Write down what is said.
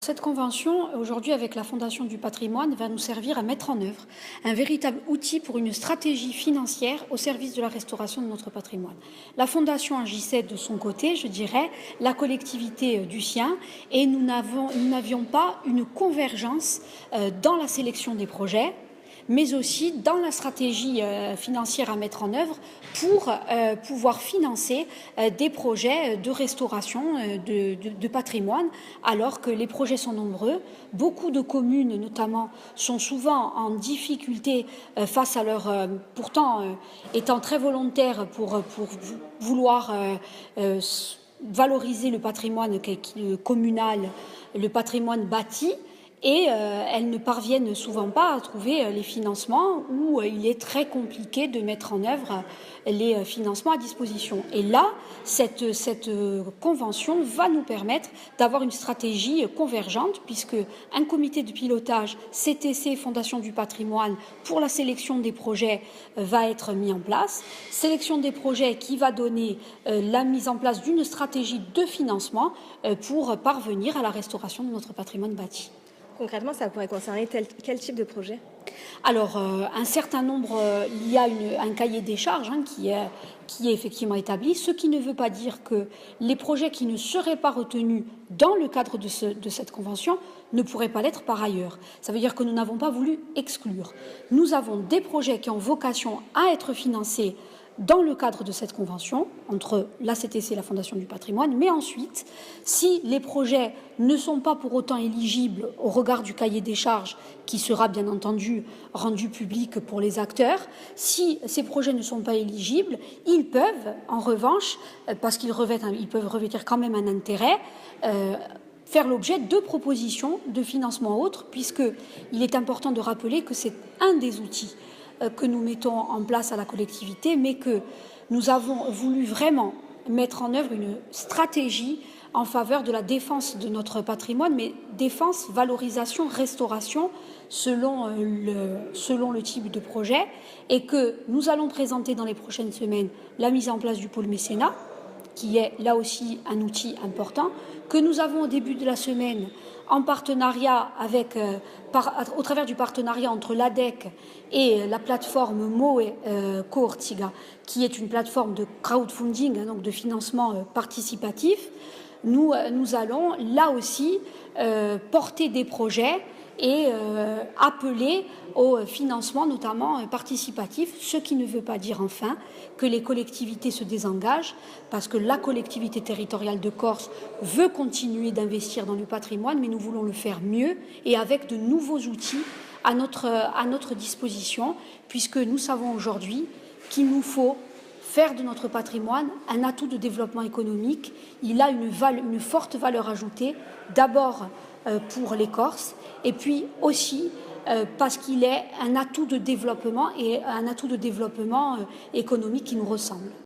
Cette convention, aujourd'hui avec la Fondation du patrimoine, va nous servir à mettre en œuvre un véritable outil pour une stratégie financière au service de la restauration de notre patrimoine. La Fondation agissait de son côté, je dirais, la collectivité du sien, et nous n'avions pas une convergence dans la sélection des projets, mais aussi dans la stratégie financière à mettre en œuvre pour pouvoir financer des projets de restauration de patrimoine, alors que les projets sont nombreux. Beaucoup de communes, notamment, sont souvent en difficulté face à leur... pourtant, étant très volontaires pour vouloir valoriser le patrimoine communal, le patrimoine bâti, et elles ne parviennent souvent pas à trouver les financements, ou il est très compliqué de mettre en œuvre les financements à disposition. Et là, cette convention va nous permettre d'avoir une stratégie convergente, puisque un comité de pilotage CTC, Fondation du patrimoine, pour la sélection des projets va être mis en place. Sélection des projets qui va donner la mise en place d'une stratégie de financement pour parvenir à la restauration de notre patrimoine bâti. Concrètement, ça pourrait concerner quel type de projet? Alors, un certain nombre, il y a un cahier des charges qui est effectivement établi, ce qui ne veut pas dire que les projets qui ne seraient pas retenus dans le cadre de cette convention ne pourraient pas l'être par ailleurs. Ça veut dire que nous n'avons pas voulu exclure. Nous avons des projets qui ont vocation à être financés dans le cadre de cette convention entre la CTC et la Fondation du patrimoine, mais ensuite, si les projets ne sont pas pour autant éligibles au regard du cahier des charges qui sera bien entendu rendu public pour les acteurs, si ces projets ne sont pas éligibles, ils peuvent en revanche, parce qu'ils peuvent revêtir quand même un intérêt, faire l'objet de propositions de financement autres, puisqu'il est important de rappeler que c'est un des outils que nous mettons en place à la collectivité, mais que nous avons voulu vraiment mettre en œuvre une stratégie en faveur de la défense de notre patrimoine, mais défense, valorisation, restauration selon le type de projet, et que nous allons présenter dans les prochaines semaines la mise en place du pôle mécénat, qui est là aussi un outil important, que nous avons au début de la semaine en partenariat avec, au travers du partenariat entre l'ADEC et la plateforme Moe Coortiga, qui est une plateforme de crowdfunding, donc de financement participatif. Nous allons là aussi porter des projets et appeler au financement notamment participatif, ce qui ne veut pas dire enfin que les collectivités se désengagent, parce que la collectivité territoriale de Corse veut continuer d'investir dans le patrimoine, mais nous voulons le faire mieux et avec de nouveaux outils à notre disposition, puisque nous savons aujourd'hui qu'il nous faut faire de notre patrimoine un atout de développement économique. Il a une forte valeur ajoutée, d'abord pour les Corses, et puis aussi parce qu'il est un atout de développement, et un atout de développement économique qui nous ressemble.